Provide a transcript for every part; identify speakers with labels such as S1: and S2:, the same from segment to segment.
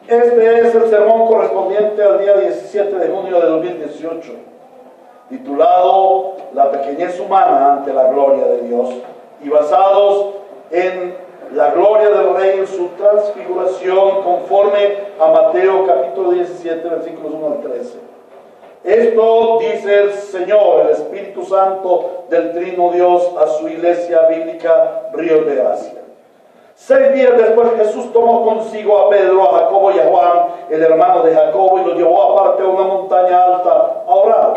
S1: Este es el sermón correspondiente al día 17 de junio de 2018, titulado La pequeñez humana ante la gloria de Dios, y basados en la gloria del Rey en su transfiguración conforme a Mateo capítulo 17, versículos 1 al 13. Esto dice el Señor, el Espíritu Santo del Trino Dios, a su iglesia bíblica Ríos de Gracia. 6 días después Jesús tomó consigo a Pedro, a Jacobo y a Juan, el hermano de Jacobo, y los llevó aparte a una montaña alta a orar.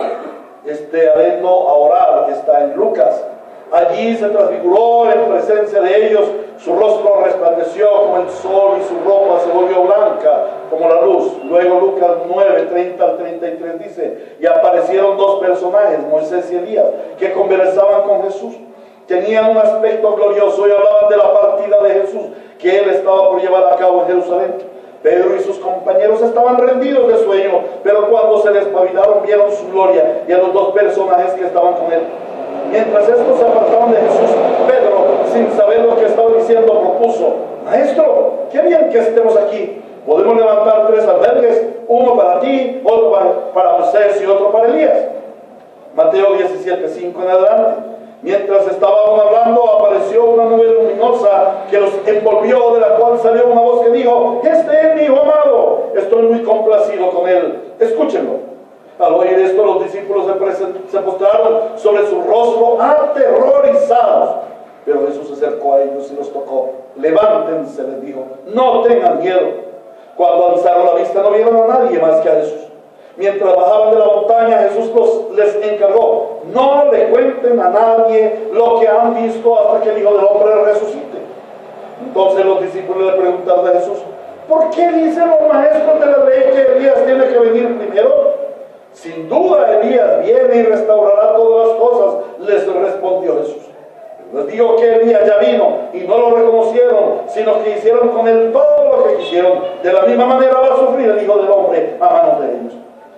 S1: Adendo a orar está en Lucas. Allí se transfiguró en presencia de ellos, su rostro resplandeció como el sol y su ropa se volvió blanca como la luz. Luego Lucas 9, 30 al 33 dice, y aparecieron 2 personajes, Moisés y Elías, que conversaban con Jesús. Tenían un aspecto glorioso y hablaban de la partida de Jesús, que él estaba por llevar a cabo en Jerusalén. Pedro y sus compañeros estaban rendidos de sueño, pero cuando se despabilaron vieron su gloria y a los 2 personajes que estaban con él. Mientras estos se apartaban de Jesús, Pedro, sin saber lo que estaba diciendo, propuso: Maestro, qué bien que estemos aquí. Podemos levantar 3 albergues, uno para ti, otro para Moisés y otro para Elías. Mateo 17, 5 en adelante. Mientras estaban hablando, apareció una nube luminosa que los envolvió, de la cual salió una voz que dijo: Este es mi hijo amado, estoy muy complacido con él, escúchenlo. Al oír esto, los discípulos se postraron sobre su rostro aterrorizados. Pero Jesús se acercó a ellos y los tocó. Levántense, les dijo, no tengan miedo. Cuando alzaron la vista no vieron a nadie más que a Jesús. Mientras bajaban de la montaña, Jesús les encargó: no le cuenten a nadie lo que han visto hasta que el Hijo del Hombre resucite. Entonces los discípulos le preguntaron a Jesús: ¿por qué dicen los maestros de la ley que Elías tiene que venir primero? Sin duda Elías viene y restaurará todas las cosas, les respondió Jesús. Les digo que Elías ya vino y no lo reconocieron, sino que hicieron con él todo lo que quisieron. De la misma manera va a sufrir el Hijo del Hombre a manos de ellos.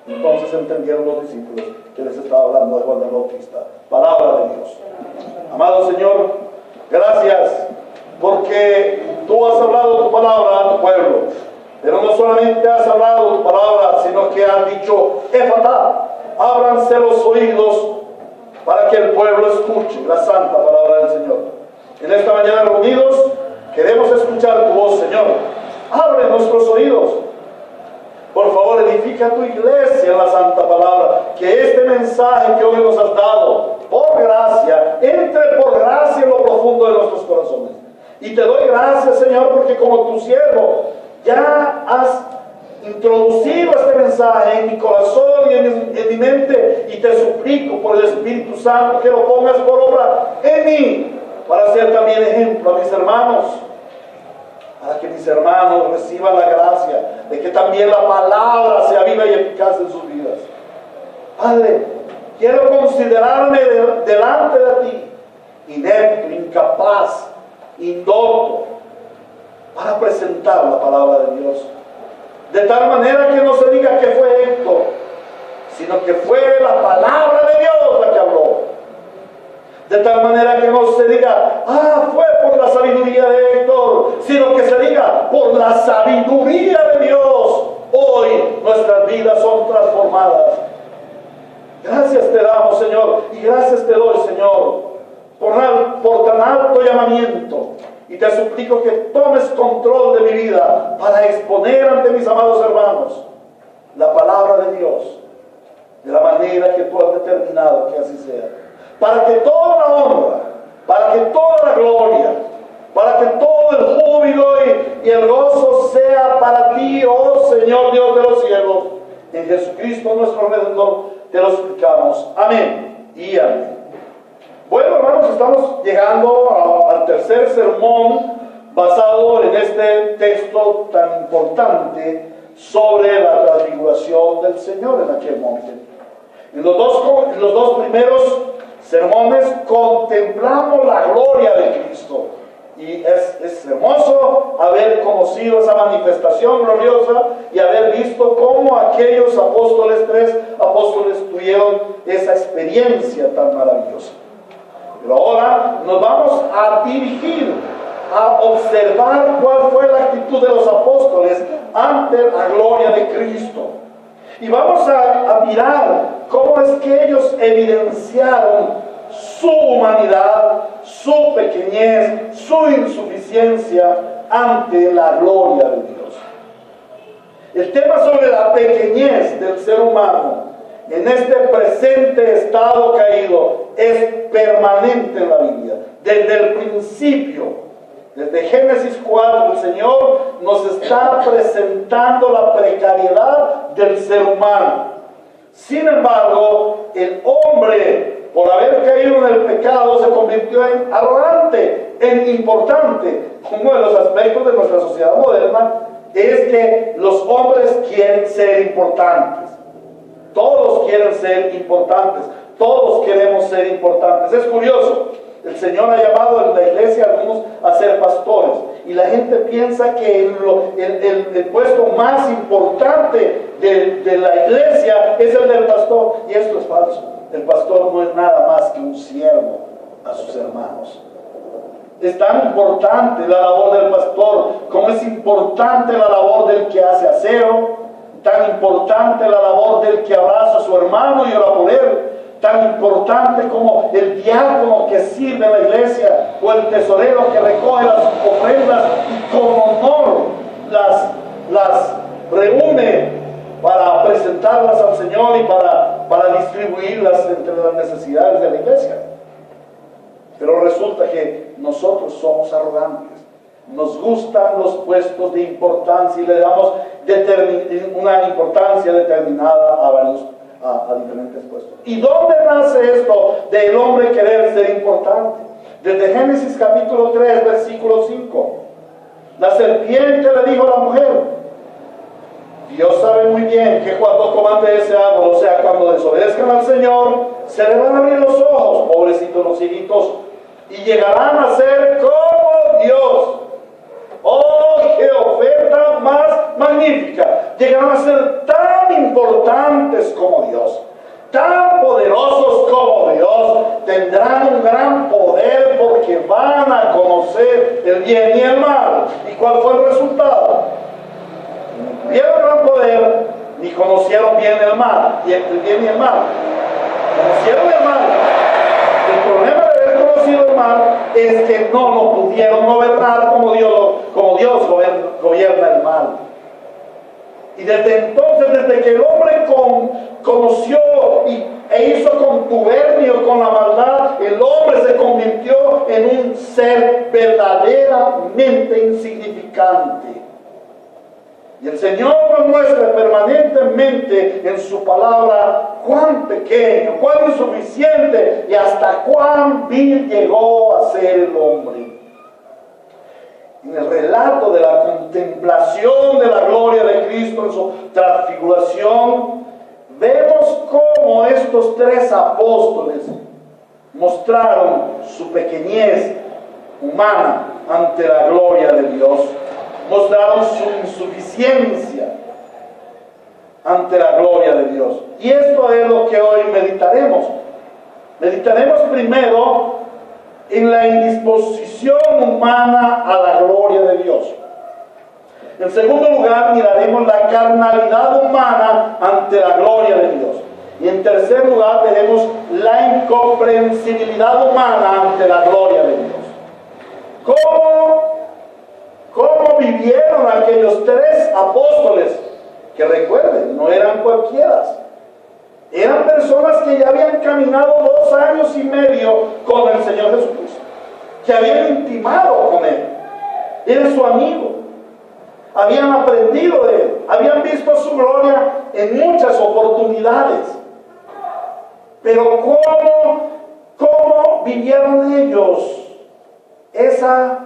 S1: Entonces entendieron los discípulos que les estaba hablando de Juan el Bautista. Palabra de Dios. Amado Señor, gracias porque tú has hablado tu palabra a tu pueblo. Pero no solamente has hablado tu palabra, sino que has dicho: Éfata, ábranse los oídos para que el pueblo escuche la santa palabra del Señor. En esta mañana reunidos queremos escuchar tu voz, Señor. Abre nuestros oídos. Por favor, edifica tu iglesia en la santa palabra. Que este mensaje que hoy nos has dado, por gracia, entre por gracia en lo profundo de nuestros corazones. Y te doy gracias, Señor, porque como tu siervo ya has introducido este mensaje en mi corazón y en mi mente, y te suplico por el Espíritu Santo que lo pongas por obra en mí, para ser también ejemplo a mis hermanos, para que mis hermanos reciban la gracia de que también la palabra sea viva y eficaz en sus vidas. Padre, quiero considerarme delante de ti inepto, incapaz, indocto, para presentar la palabra de Dios, de tal manera que no se diga que fue Héctor, sino que fue la palabra de Dios la que habló. De tal manera que no se diga: fue por la sabiduría de Héctor, sino que se diga: por la sabiduría de Dios, hoy nuestras vidas son transformadas. Gracias te damos, Señor, y gracias te doy, Señor, por tan alto llamamiento. Y te suplico que tomes control de mi vida para exponer ante mis amados hermanos la palabra de Dios de la manera que tú has determinado que así sea. Para que toda la honra, para que toda la gloria, para que todo el júbilo y el gozo sea para ti, oh Señor Dios de los cielos. En Jesucristo nuestro Redentor te lo suplicamos. Amén y amén. Bueno, hermanos, estamos llegando al tercer sermón basado en este texto tan importante sobre la transfiguración del Señor en aquel monte. En los dos primeros sermones contemplamos la gloria de Cristo. Y es hermoso haber conocido esa manifestación gloriosa y haber visto cómo aquellos 3 apóstoles tuvieron esa experiencia tan maravillosa. Pero ahora nos vamos a dirigir a observar cuál fue la actitud de los apóstoles ante la gloria de Cristo. Y vamos a mirar cómo es que ellos evidenciaron su humanidad, su pequeñez, su insuficiencia ante la gloria de Dios. El tema sobre la pequeñez del ser humano en este presente estado caído es permanente en la Biblia. Desde el principio, desde Génesis 4, el Señor nos está presentando la precariedad del ser humano. Sin embargo, el hombre, por haber caído en el pecado, se convirtió en arrogante, en importante. Uno de los aspectos de nuestra sociedad moderna es que los hombres quieren ser importantes. Todos quieren ser importantes. Todos queremos ser importantes. Es curioso. El Señor ha llamado en la iglesia a algunos a ser pastores. Y la gente piensa que el puesto más importante de la iglesia es el del pastor. Y esto es falso. El pastor no es nada más que un siervo a sus hermanos. Es tan importante la labor del pastor como es importante la labor del que hace aseo, tan importante la labor del que abraza a su hermano y ora por él, tan importante como el diácono que sirve en la iglesia o el tesorero que recoge las ofrendas y con honor las reúne para presentarlas al Señor y para distribuirlas entre las necesidades de la iglesia. Pero resulta que nosotros somos arrogantes. Nos gustan los puestos de importancia y le damos una importancia determinada a diferentes puestos. ¿Y dónde nace esto del hombre querer ser importante? Desde Génesis capítulo 3, versículo 5. La serpiente le dijo a la mujer: Dios sabe muy bien que cuando coman de ese árbol, o sea, cuando desobedezcan al Señor, se le van a abrir los ojos, pobrecitos los hijitos, y llegarán a ser como Dios. ¡Oh, qué oferta más magnífica! Llegarán a ser tan importantes como Dios, tan poderosos como Dios. Tendrán un gran poder porque van a conocer el bien y el mal. ¿Y cuál fue el resultado? Ni tuvieron gran poder, ni conocieron bien el mal, y el bien y el mal. Conocieron el mal. El problema de haber conocido el mal es que no lo pudieron gobernar como Dios gobierna el mal. Y desde entonces, desde que el hombre conoció e hizo contubernio con la maldad, el hombre se convirtió en un ser verdaderamente insignificante. Y el Señor nos muestra permanentemente en su palabra cuán pequeño, cuán insuficiente y hasta cuán vil llegó a ser el hombre. En el relato de la contemplación de la gloria de Cristo en su transfiguración, vemos cómo estos tres apóstoles mostraron su pequeñez humana ante la gloria de Dios. Mostraron su insuficiencia ante la gloria de Dios. Y esto es lo que hoy meditaremos. Meditaremos primero en la indisposición humana a la gloria de Dios. En segundo lugar, miraremos la carnalidad humana ante la gloria de Dios. Y en tercer lugar, veremos la incomprensibilidad humana ante la gloria de Dios. ¿Cómo vivieron aquellos tres apóstoles? Que recuerden, no eran cualquiera. Eran personas que ya habían caminado 2 años y medio con el Señor Jesucristo, que habían intimado con Él. Era su amigo. Habían aprendido de Él. Habían visto su gloria en muchas oportunidades. Pero ¿cómo vivieron ellos esa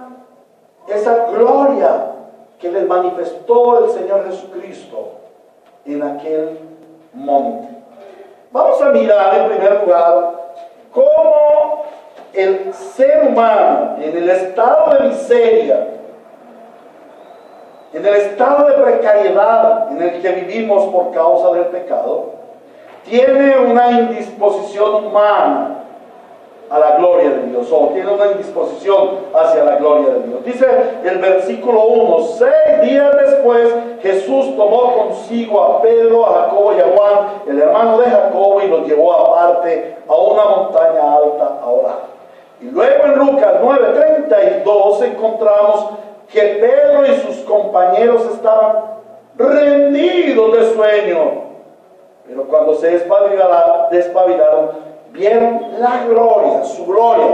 S1: gloria que les manifestó el Señor Jesucristo en aquel monte? Vamos a mirar en primer lugar cómo el ser humano en el estado de miseria, en el estado de precariedad en el que vivimos por causa del pecado, tiene una indisposición humana a la gloria de Dios, o tiene una indisposición hacia la gloria de Dios. Dice el versículo 1: 6 días después, Jesús tomó consigo a Pedro, a Jacobo y a Juan, el hermano de Jacobo, y los llevó aparte a una montaña alta a orar. Y luego en Lucas 9:32 encontramos que Pedro y sus compañeros estaban rendidos de sueño. Pero cuando se despabilaron, vieron la gloria, su gloria,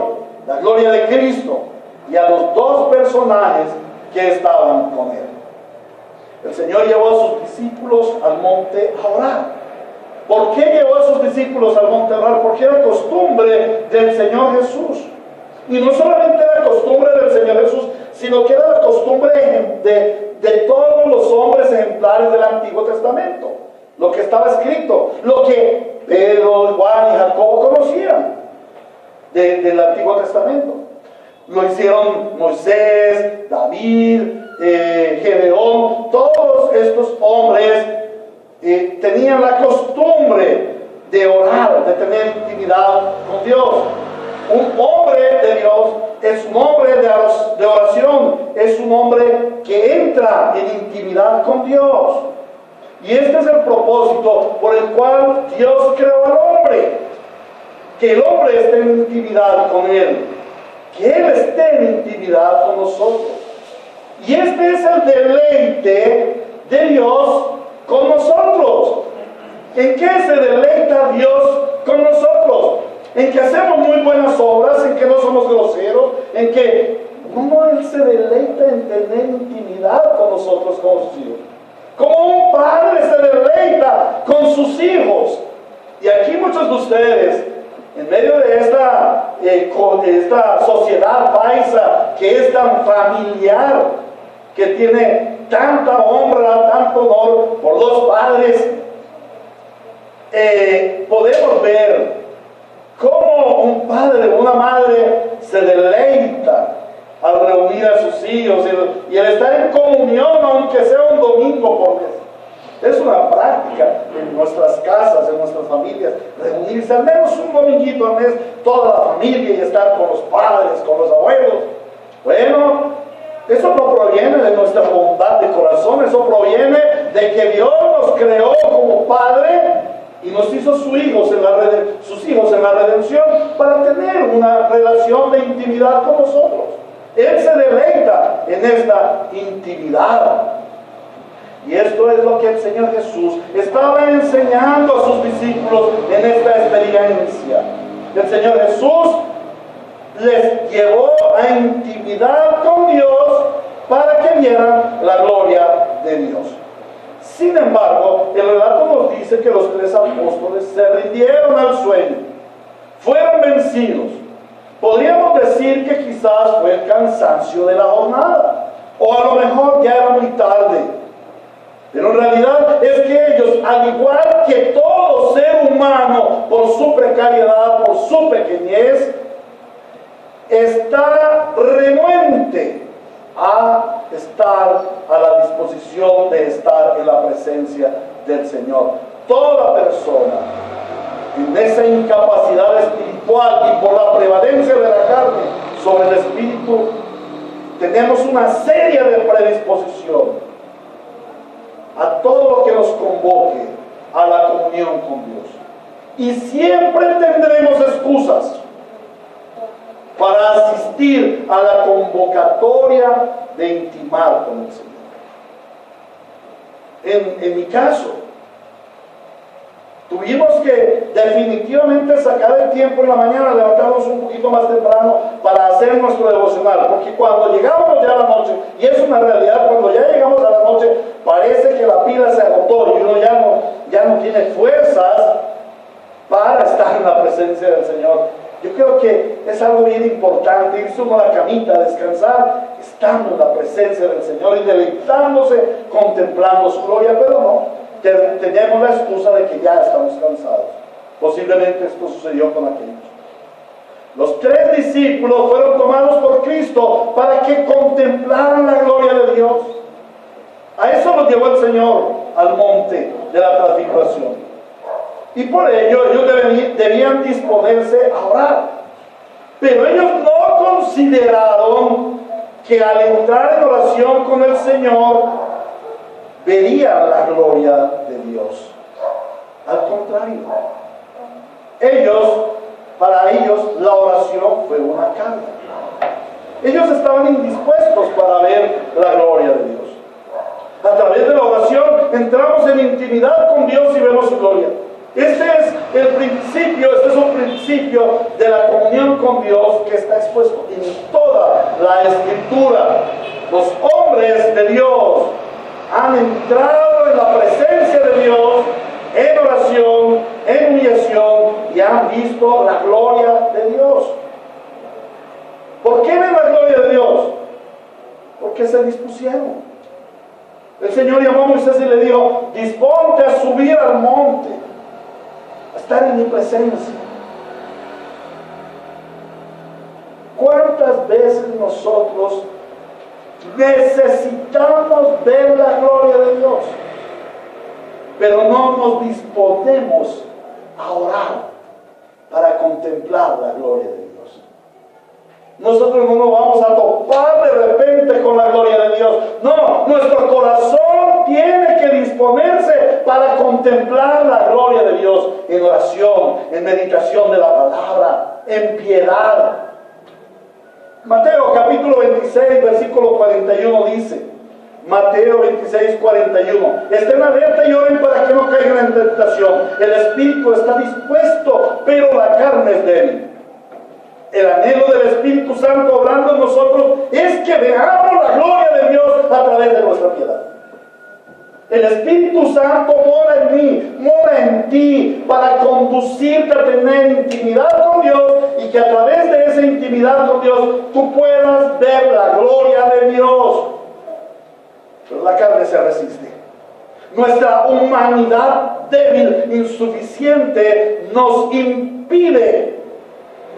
S1: la gloria de Cristo, y a los dos personajes que estaban con él. El Señor llevó a sus discípulos al monte a orar. ¿Por qué llevó a sus discípulos al monte a orar? Porque era costumbre del Señor Jesús. Y no solamente era costumbre del Señor Jesús, sino que era la costumbre de todos los hombres ejemplares del Antiguo Testamento. Lo que estaba escrito, lo que Pedro, Juan y Jacobo conocían del Antiguo Testamento. Lo hicieron Moisés, David, Gedeón. Todos estos hombres tenían la costumbre de orar, de tener intimidad con Dios. Un hombre de Dios es un hombre de oración, es un hombre que entra en intimidad con Dios. Y este es el propósito por el cual Dios creó al hombre, que el hombre esté en intimidad con Él, que Él esté en intimidad con nosotros. Y este es el deleite de Dios con nosotros. ¿En qué se deleita Dios con nosotros? En que hacemos muy buenas obras, en que no somos groseros, en que no, Él se deleita en tener intimidad con nosotros como sus hijos. Como un padre se deleita con sus hijos. Y aquí muchos de ustedes, en medio de esta sociedad paisa que es tan familiar, que tiene tanta honra, tanto honor por los padres, podemos ver cómo un padre o una madre se deleita al reunir a sus hijos y el estar en comunión, aunque sea un domingo por mes. Es una práctica en nuestras casas, en nuestras familias, reunirse al menos un dominguito al mes, toda la familia, y estar con los padres, con los abuelos. Bueno, eso no proviene de nuestra bondad de corazón, eso proviene de que Dios nos creó como Padre y nos hizo sus hijos en la redención para tener una relación de intimidad con nosotros. Él se deleita en esta intimidad. Y esto es lo que el Señor Jesús estaba enseñando a sus discípulos en esta experiencia. El Señor Jesús les llevó a intimidad con Dios para que vieran la gloria de Dios. Sin embargo, el relato nos dice que los tres apóstoles se rindieron al sueño, fueron vencidos. Podríamos decir que quizás fue el cansancio de la jornada, o a lo mejor ya era muy tarde. Pero en realidad es que ellos, al igual que todo ser humano, por su precariedad, por su pequeñez, está renuente a estar a la disposición de estar en la presencia del Señor. Toda persona en esa incapacidad espiritual y por la prevalencia de la carne sobre el espíritu, tenemos una serie de predisposición a todo lo que nos convoque a la comunión con Dios. Y siempre tendremos excusas para asistir a la convocatoria de intimar con el Señor. En mi caso, tuvimos que definitivamente sacar el tiempo en la mañana, levantarnos un poquito más temprano para hacer nuestro devocional, porque cuando llegábamos ya a la noche, y es una realidad, cuando ya llegamos a la noche, parece que la pila se agotó y uno ya no tiene fuerzas para estar en la presencia del Señor. Yo creo que es algo bien importante irse uno a la camita, descansar, estando en la presencia del Señor y deleitándose, contemplando su gloria, pero no, tenemos la excusa de que ya estamos cansados. Posiblemente esto sucedió con aquellos. Los tres discípulos fueron tomados por Cristo para que contemplaran la gloria de Dios. A eso los llevó el Señor al monte de la transfiguración. Y por ello ellos debían disponerse a orar. Pero ellos no consideraron que al entrar en oración con el Señor verían la gloria de Dios. Al contrario, para ellos la oración fue una carga. Ellos estaban indispuestos para ver la gloria de Dios. A través de la oración entramos en intimidad con Dios y vemos su gloria. Este es un principio de la comunión con Dios que está expuesto en toda la Escritura. Los hombres de Dios han entrado en la presencia de Dios en oración, en humillación, y han visto la gloria de Dios. ¿Por qué ven la gloria de Dios? Porque se dispusieron. El Señor llamó a Moisés y le dijo: disponte a subir al monte, a estar en mi presencia. ¿Cuántas veces nosotros necesitamos ver la gloria de Dios, pero no nos disponemos a orar para contemplar la gloria de Dios? Nosotros no nos vamos a topar de repente con la gloria de Dios. No, nuestro corazón tiene que disponerse para contemplar la gloria de Dios en oración, en meditación de la palabra, en piedad. Mateo capítulo 26, versículo 41 dice, Mateo 26, 41: estén alerta y oren para que no caigan en tentación. El espíritu está dispuesto, pero la carne es débil. El anhelo del Espíritu Santo obrando en nosotros es que veamos la gloria de Dios a través de nuestra piedad. El Espíritu Santo mora en mí, mora en ti, para conducirte a tener intimidad con Dios, y que a través de esa intimidad con Dios tú puedas ver la gloria de Dios. Pero la carne se resiste. Nuestra humanidad débil, insuficiente, nos impide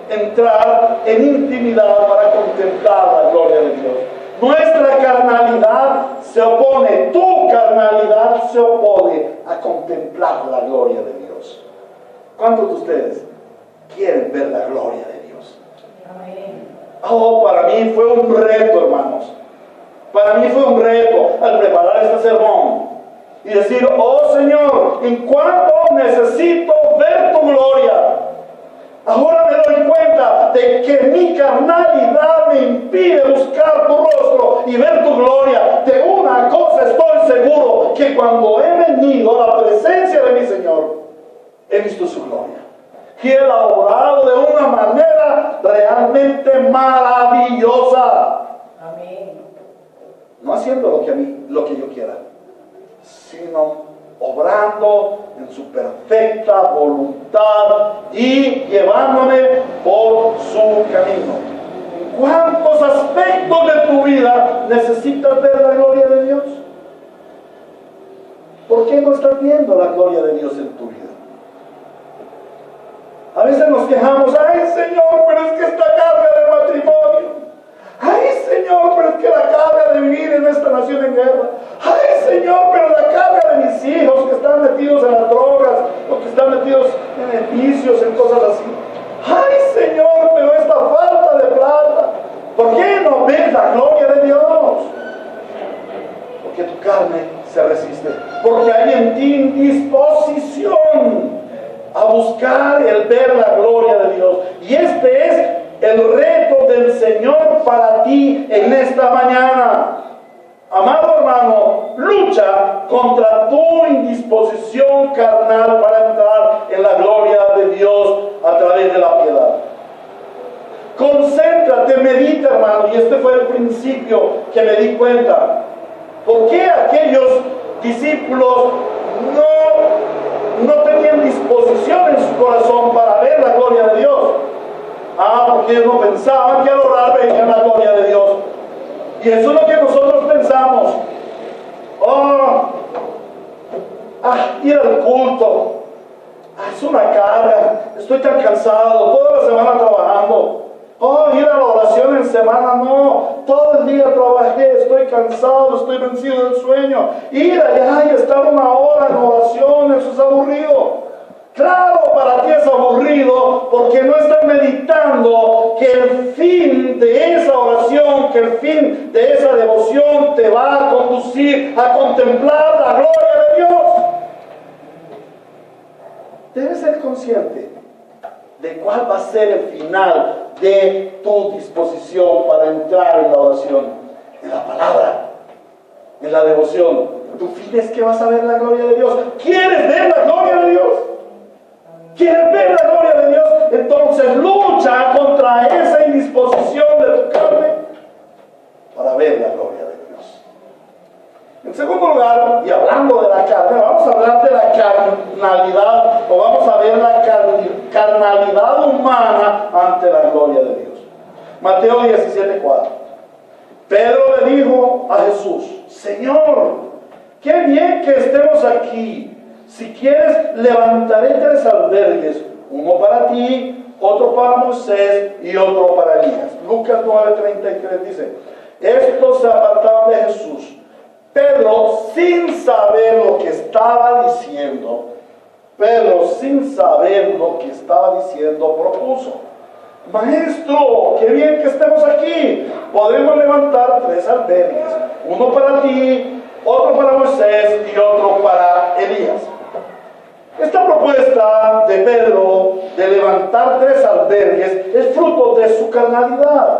S1: entrar en intimidad para contemplar la gloria de Dios. Nuestra carnalidad se opone, tu carnalidad se opone a contemplar la gloria de Dios. ¿Cuántos de ustedes quieren ver la gloria de Dios? Amén. Oh, para mí fue un reto, hermanos. Para mí fue un reto al preparar este sermón y decir: oh Señor, ¿en cuánto necesito ver tu gloria? Ahora me doy cuenta de que mi carnalidad me impide buscar tu rostro y ver tu gloria. De una cosa estoy seguro, que cuando he venido a la presencia de mi Señor, he visto su gloria. Y Él ha obrado de una manera realmente maravillosa. Amén. No haciendo lo que yo quiera, sino obrando en su perfecta voluntad y llevándome por su camino. ¿En cuántos aspectos de tu vida necesitas ver la gloria de Dios? ¿Por qué no estás viendo la gloria de Dios en tu vida? A veces nos quejamos: ay Señor, pero es que esta carga de matrimonio. Ay Señor, pero es que la carga de vivir en esta nación en guerra. Ay Señor, pero la carga de mis hijos que están metidos en las drogas, o que están metidos en vicios, en cosas así. Ay Señor, pero esta falta de plata. ¿Por qué no ves la gloria de Dios? Porque tu carne se resiste. Porque hay en ti indisposición a buscar el ver la gloria de Dios. Y este es el reto del Señor para ti en esta mañana. Amado hermano, lucha contra tu indisposición carnal para entrar en la gloria de Dios a través de la piedad. Concéntrate, medita, hermano. Y este fue el principio que me di cuenta. ¿Por qué aquellos discípulos no tenían disposición en su corazón para ver la gloria de Dios? Porque ellos no pensaban que al orar veían la gloria de Dios. Y eso es lo que nosotros pensamos. Ir al culto, es una carga, estoy tan cansado, toda la semana trabajando. Ir a la oración en semana, no, todo el día trabajé, estoy cansado, estoy vencido del sueño. Ir allá y estar una hora en oración, eso es aburrido. Claro, para ti es aburrido porque no estás meditando que el fin de esa oración, que el fin de esa devoción te va a conducir a contemplar la gloria de Dios. Debes ser consciente de cuál va a ser el final de tu disposición para entrar en la oración, en la palabra, en la devoción. Tu fin es que vas a ver la gloria de Dios. ¿Quieres ver la gloria de Dios? ¿Quieres ver la gloria de Dios? Entonces lucha contra esa indisposición de tu carne para ver la gloria de Dios. En segundo lugar, y hablando de la carne, vamos a hablar de la carnalidad, o vamos a ver la carnalidad humana ante la gloria de Dios. Mateo 17:4. Pedro le dijo a Jesús: Señor, qué bien que estemos aquí. Si quieres, levantaré 3 albergues, uno para ti, otro para Moisés y otro para Elías. Lucas 9:33 dice: estos se apartaron de Jesús. Pedro, sin saber lo que estaba diciendo, propuso: Maestro, qué bien que estemos aquí. Podemos levantar 3 albergues, uno para ti, otro para Moisés y otro para Elías. Esta propuesta de Pedro de levantar 3 albergues es fruto de su carnalidad.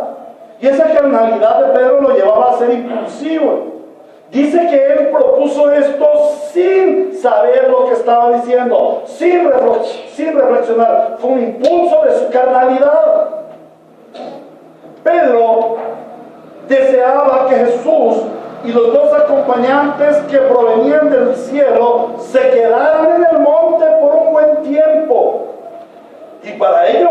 S1: Y esa carnalidad de Pedro lo llevaba a ser impulsivo. Dice que él propuso esto sin saber lo que estaba diciendo, sin reflexionar. Fue un impulso de su carnalidad. Pedro deseaba que Jesús y los 2 acompañantes que provenían del cielo se quedaran en el monte por un buen tiempo. Y para ello,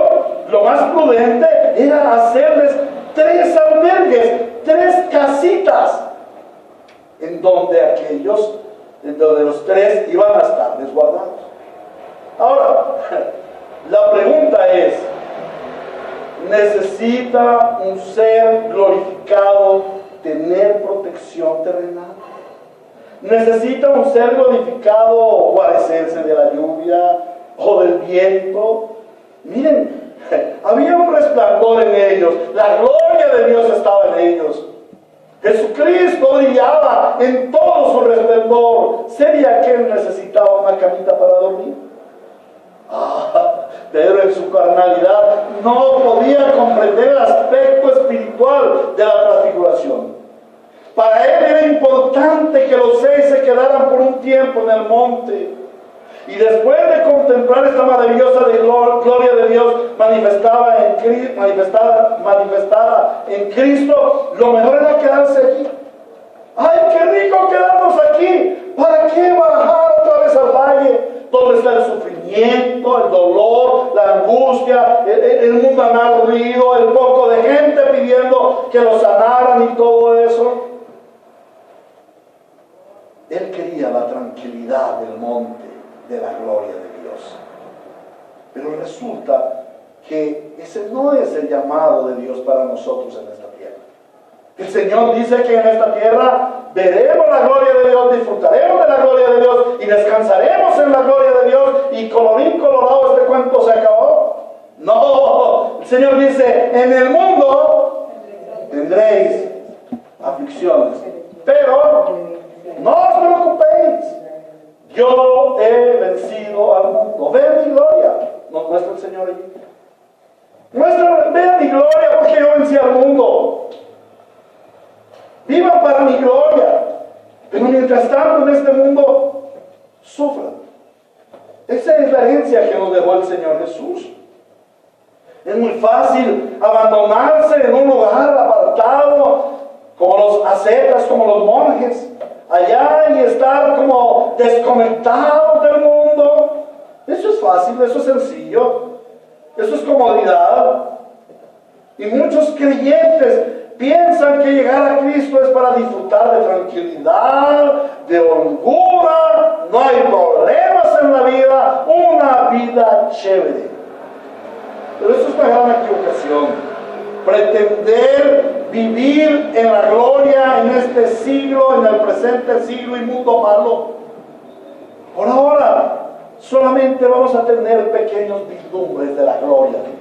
S1: lo más prudente era hacerles 3 albergues, 3 casitas, en donde los 3 iban a estar resguardados. Ahora, la pregunta es: ¿necesita un ser glorificado tener protección terrenal? ¿Necesita un ser glorificado guarecerse de la lluvia o del viento? Miren, había un resplandor en ellos, la gloria de Dios estaba en ellos. Jesucristo brillaba en todo su resplandor. ¿Sería que él necesitaba una camita para dormir? Pero en su carnalidad no podía comprender el aspecto espiritual de la transfiguración. Para él era importante que los 6 se quedaran por un tiempo en el monte. Y después de contemplar esta maravillosa gloria de Dios manifestada en Cristo, lo mejor era quedarse allí. ¡Ay, qué rico quedarnos aquí! ¿Para qué bajar otra vez al valle? Donde está el sufrimiento, el dolor, la angustia, el mundanal ruido, el poco de gente pidiendo que lo sanaran y todo eso. Él quería la tranquilidad del monte, de la gloria de Dios. Pero resulta que ese no es el llamado de Dios para nosotros en esta tierra. El Señor dice que en esta tierra veremos la gloria de Dios, disfrutaremos de la gloria de Dios y descansaremos en la gloria de Dios, y colorín colorado este cuento se acabó. No, el Señor dice: en el mundo tendréis aflicciones, pero no os preocupéis, yo he vencido al mundo. Vean mi gloria. ¿Nos muestra el Señor allí? Vean mi gloria, porque yo vencí al mundo. Vivan para mi gloria. Pero mientras tanto en este mundo sufran. Esa es la herencia que nos dejó el Señor Jesús. Es muy fácil abandonarse en un lugar apartado, como los ascetas, como los monjes, allá, y estar como desconectados del mundo. Eso es fácil, eso es sencillo, eso es comodidad. Y muchos creyentes piensan que llegar a Cristo es para disfrutar de tranquilidad, de holgura, no hay problemas en la vida, una vida chévere. Pero eso es una gran equivocación. Pretender vivir en la gloria en este siglo, en el presente siglo y mundo malo. Por ahora, solamente vamos a tener pequeños vislumbres de la gloria de Dios.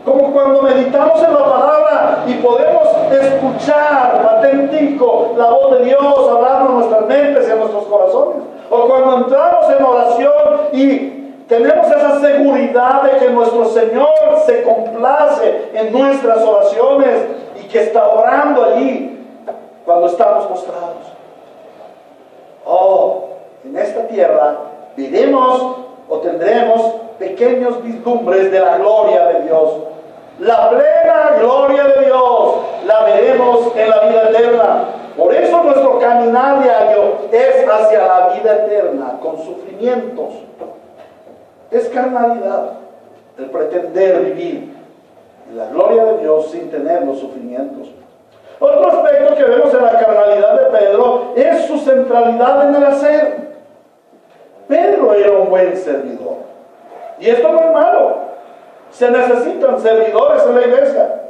S1: Como cuando meditamos en la palabra y podemos escuchar patentico la voz de Dios hablando en nuestras mentes y en nuestros corazones. O cuando entramos en oración y tenemos esa seguridad de que nuestro Señor se complace en nuestras oraciones y que está orando allí cuando estamos postrados. Oh, en esta tierra veremos o tendremos pequeños vislumbres de la gloria de Dios. La plena gloria de Dios la veremos en la vida eterna. Por eso nuestro caminar diario es hacia la vida eterna, con sufrimientos. Es carnalidad el pretender vivir en la gloria de Dios sin tener los sufrimientos. Otro aspecto que vemos en la carnalidad de Pedro es su centralidad en el hacer. Pedro era un buen servidor. Y esto no es malo. Se necesitan servidores en la iglesia.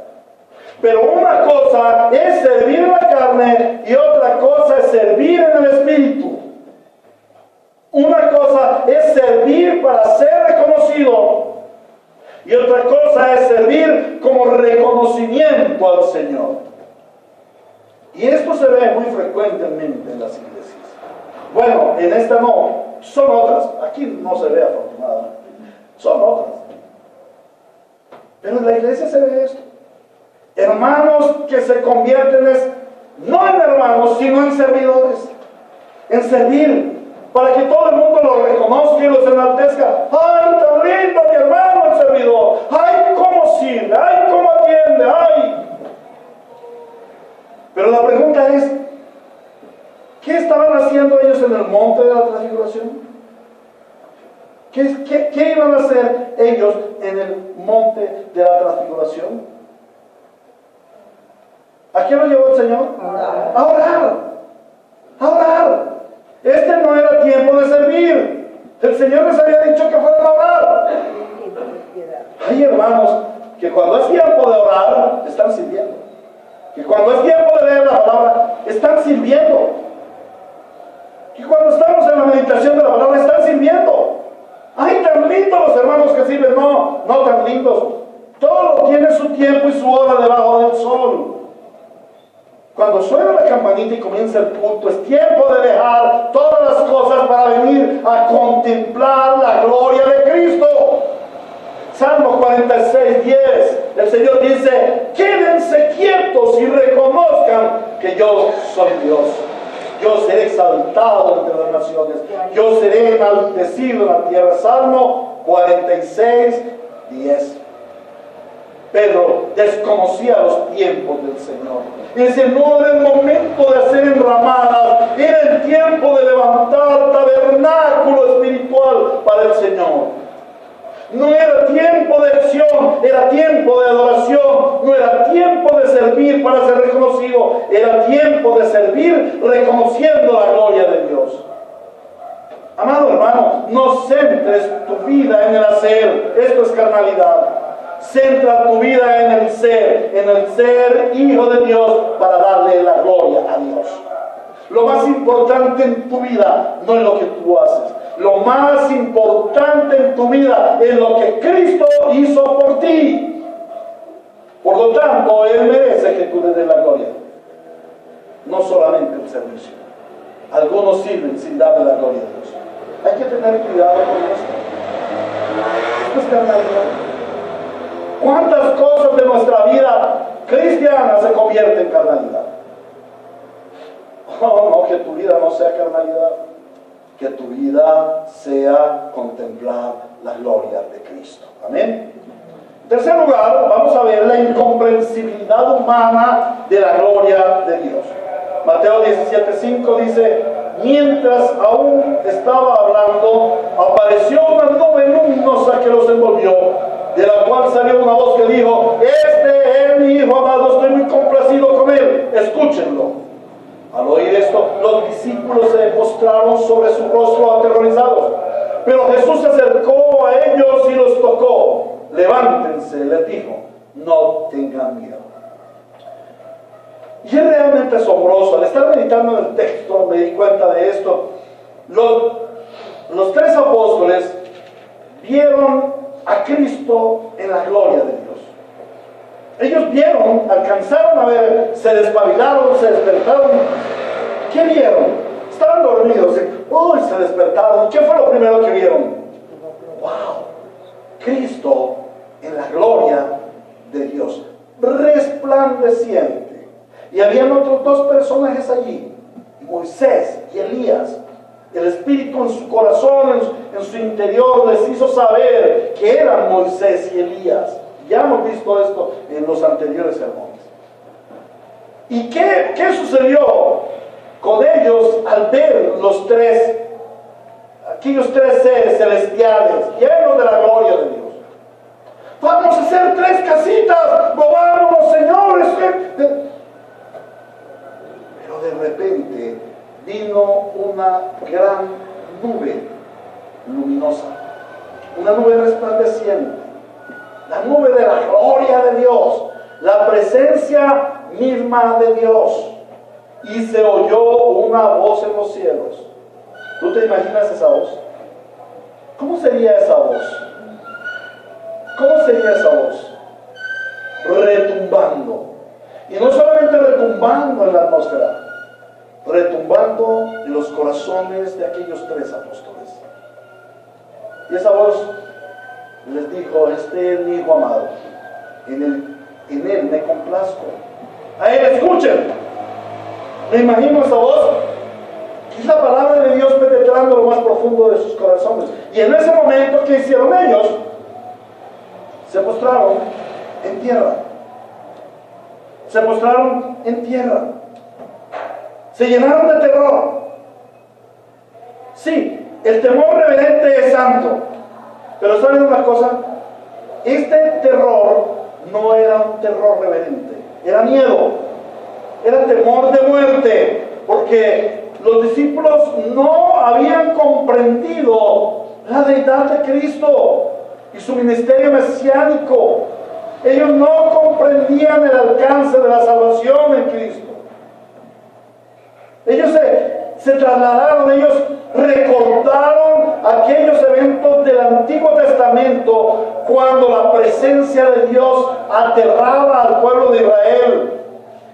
S1: Pero una cosa es servir en la carne y otra cosa es servir en el espíritu. Una cosa es servir para ser reconocido y otra cosa es servir como reconocimiento al Señor. Y esto se ve muy frecuentemente en las iglesias. Bueno, en esta no, son otras. Aquí no se ve afortunadamente. Son otras. Pero en la iglesia se ve esto. Hermanos que se convierten no en hermanos, sino en servidores. En servir, para que todo el mundo lo reconozca y los enaltezca. ¡Ay, tan lindo mi hermano el servidor! ¡Ay, cómo sirve! ¡Ay, cómo atiende! ¡Ay! Pero la pregunta es, ¿qué estaban haciendo ellos en el monte de la transfiguración? ¿Qué iban a hacer ellos en el monte de la transfiguración? ¿A qué los llevó el Señor? A orar. A orar. Este no era tiempo de servir. El Señor les había dicho que fueran a orar. Hay hermanos que cuando es tiempo de orar, están sirviendo. Que cuando es tiempo de leer la palabra, están sirviendo. Y cuando estamos en la meditación de la palabra, están sirviendo. ¡Ay, tan lindos los hermanos que sirven! No, no tan lindos. Todo tiene su tiempo y su hora debajo del sol. Cuando suena la campanita y comienza el culto, es tiempo de dejar todas las cosas para venir a contemplar la gloria de Cristo. Salmo 46, 10, el Señor dice, quédense quietos y reconozcan que yo soy Dios. Yo seré exaltado entre las naciones. Yo seré enaltecido en la tierra. Salmo 46, 10. Pedro desconocía los tiempos del Señor. Dice, no era el momento de hacer enramadas, era el tiempo de levantar tabernáculo espiritual para el Señor. No era tiempo de acción, era tiempo de adoración. No era tiempo de servir para ser reconocido, era tiempo de servir reconociendo la gloria de Dios. Amado hermano, no centres tu vida en el hacer. Esto es carnalidad. Centra tu vida en el ser hijo de Dios para darle la gloria a Dios. Lo más importante en tu vida no es lo que tú haces. Lo más importante en tu vida es lo que Cristo hizo por ti. Por lo tanto, Él merece que tú le des la gloria. No solamente el servicio. Algunos sirven sin darle la gloria a Dios. Hay que tener cuidado con esto. Esto es carnalidad. ¿Cuántas cosas de nuestra vida cristiana se convierten en carnalidad? Oh, no, que tu vida no sea carnalidad. Que tu vida sea contemplar la gloria de Cristo. Amén. En tercer lugar, vamos a ver la incomprensibilidad humana de la gloria de Dios. Mateo 17:5 dice, mientras aún estaba hablando, apareció una nube luminosa que los envolvió, de la cual salió una voz que dijo, este es mi Hijo amado, estoy muy complacido con él, escúchenlo. Al oír esto, los discípulos se postraron sobre su rostro aterrorizados. Pero Jesús se acercó a ellos y los tocó. Levántense, les dijo, no tengan miedo. Y es realmente asombroso. Al estar meditando en el texto me di cuenta de esto. los tres apóstoles vieron a Cristo en la gloria de Dios. Ellos vieron, alcanzaron a ver, se despabilaron, se despertaron. ¿Qué vieron? Estaban dormidos. Uy, se despertaron. ¿Qué fue lo primero que vieron? ¡Wow! Cristo en la gloria de Dios, resplandeciente. Y habían otros dos personajes allí, Moisés y Elías. El Espíritu en su corazón, en su interior, les hizo saber que eran Moisés y Elías. Ya hemos visto esto en los anteriores sermones. ¿Y qué sucedió con ellos al ver aquellos tres seres celestiales llenos de la gloria de Dios? Vamos a hacer tres casitas, movámonos, señores. Pero de repente vino una gran nube luminosa, una nube resplandeciente, la nube de la gloria de Dios, la presencia misma de Dios. Y se oyó una voz en los cielos. ¿Tú te imaginas esa voz? ¿Cómo sería esa voz? ¿Cómo sería esa voz? Retumbando. Y no solamente retumbando en la atmósfera, retumbando en los corazones de aquellos tres apóstoles. Y esa voz les dijo: este es mi Hijo amado, en él me complazco. A él escuchen. Me imagino esa voz, que es la palabra de Dios penetrando lo más profundo de sus corazones. Y en ese momento, ¿qué hicieron ellos? Se postraron en tierra. Se postraron en tierra. Se llenaron de terror. Sí, el temor reverente es santo. Pero ¿saben una cosa? Este terror no era un terror reverente. Era miedo. Era temor de muerte. Porque los discípulos no habían comprendido la deidad de Cristo y su ministerio mesiánico. Ellos no comprendían el alcance de la salvación en Cristo. Ellos se trasladaron, ellos recordaron aquellos eventos del Antiguo Testamento cuando la presencia de Dios aterraba al pueblo de Israel.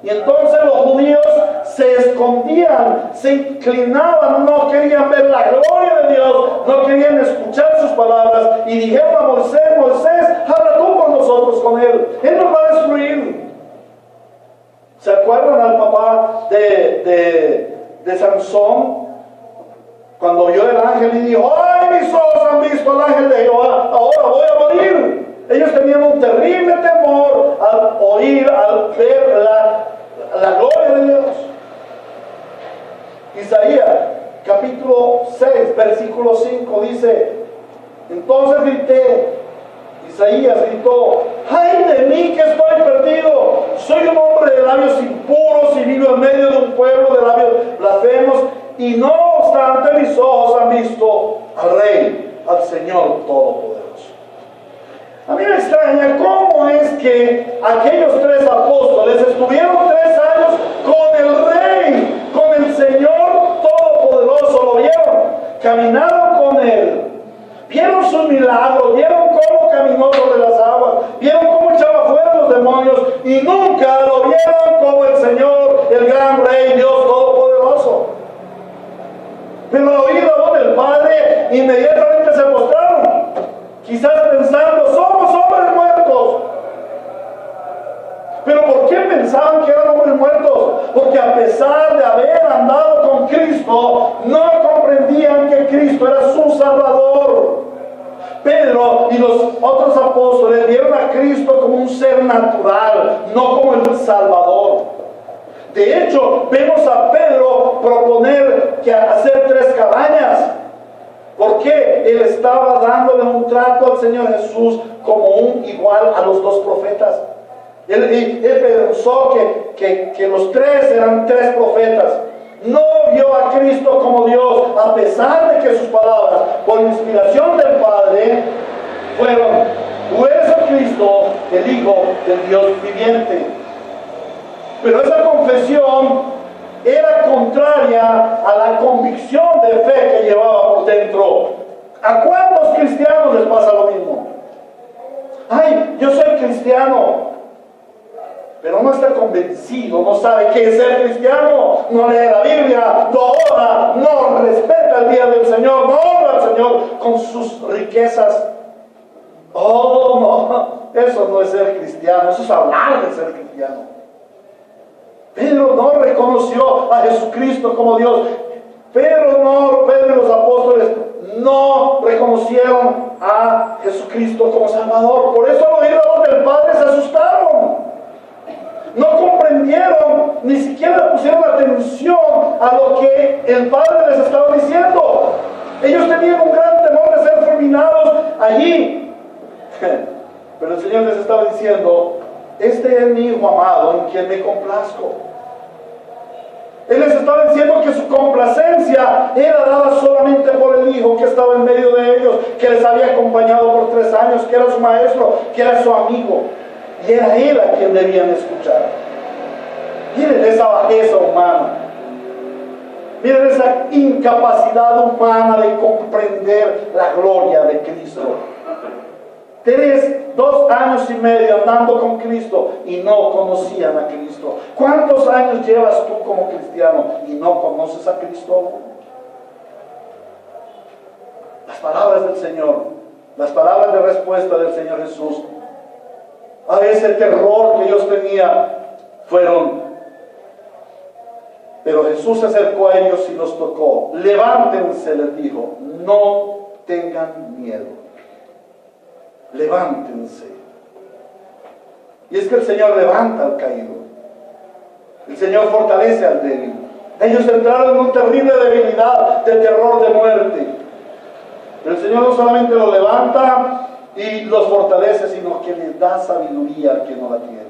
S1: Y entonces los judíos se escondían, se inclinaban, no querían ver la gloria de Dios, no querían escuchar sus palabras, y dijeron a Moisés: Moisés, habla tú con nosotros, con él nos va a destruir. ¿Se acuerdan al papá de Sansón? Cuando vio el ángel y dijo: ¡ay, mis ojos han visto al ángel de Jehová, ahora voy a morir! Ellos tenían un terrible temor al oír, al ver la gloria de Dios. Isaías capítulo 6 versículo 5 dice: entonces grité, Isaías gritó: ¡ay de mí que estoy perdido! Soy un hombre de labios impuros y vivo en medio de un pueblo de labios blasfemos, y no obstante mis ojos han visto al Rey, al Señor Todopoderoso. A mí me extraña cómo es que aquellos tres apóstoles estuvieron 3 años con el Rey, con el Señor Todopoderoso. Lo vieron, caminaron con Él, vieron sus milagros, vieron cómo caminó sobre las aguas, vieron cómo echaba fuera los demonios, y nunca lo vieron como el Señor, el gran Rey, Dios Todopoderoso. Pero al oír la voz del Padre, inmediatamente se postraron, quizás pensando: somos hombres muertos. ¿Pero por qué pensaban que eran hombres muertos? Porque a pesar de haber andado con Cristo, no comprendían que Cristo era su Salvador. Pedro y los otros apóstoles vieron a Cristo como un ser natural, no como el Salvador. De hecho, vemos a Pedro proponer que hacer 3 cabañas. ¿Por qué? Él estaba dándole un trato al Señor Jesús como un igual a los 2 profetas. Él pensó que los 3 eran 3 profetas. No vio a Cristo como Dios, a pesar de que sus palabras, por inspiración del Padre, fueron: tú eres el Cristo, el Hijo del Dios viviente. Pero esa confesión era contraria a la convicción de fe que llevaba por dentro. dentro. ¿A cuántos cristianos les pasa lo mismo? Ay, yo soy cristiano, pero no está convencido, no sabe qué es ser cristiano, no lee la Biblia, no ora, no respeta el día del Señor, no honra al Señor con sus riquezas. Oh, no, eso no es ser cristiano, eso es hablar de ser cristiano. Pedro no reconoció a Jesucristo como Dios. Pedro y los apóstoles no reconocieron a Jesucristo como Salvador. Por eso al oír la voz del Padre se asustaron. No comprendieron, ni siquiera pusieron atención a lo que el Padre les estaba diciendo. Ellos tenían un gran temor de ser fulminados allí. Pero el Señor les estaba diciendo: este es mi Hijo amado en quien me complazco. Él les estaba diciendo que su complacencia era dada solamente por el Hijo que estaba en medio de ellos, que les había acompañado por 3 años, que era su maestro, que era su amigo. Y era Él a quien debían escuchar. Miren esa bajeza humana. Miren esa incapacidad humana de comprender la gloria de Cristo. 2 años y medio andando con Cristo y no conocían a Cristo. ¿Cuántos años llevas tú como cristiano y no conoces a Cristo? Las palabras del Señor, las palabras de respuesta del Señor Jesús a ese terror que ellos tenían fueron: pero Jesús se acercó a ellos y los tocó. Levántense, les dijo, no tengan miedo. Levántense. Y es que el Señor levanta al caído. El Señor fortalece al débil. Ellos entraron en una terrible debilidad, de terror, de muerte. Pero el Señor no solamente los levanta y los fortalece, sino que les da sabiduría al que no la tiene.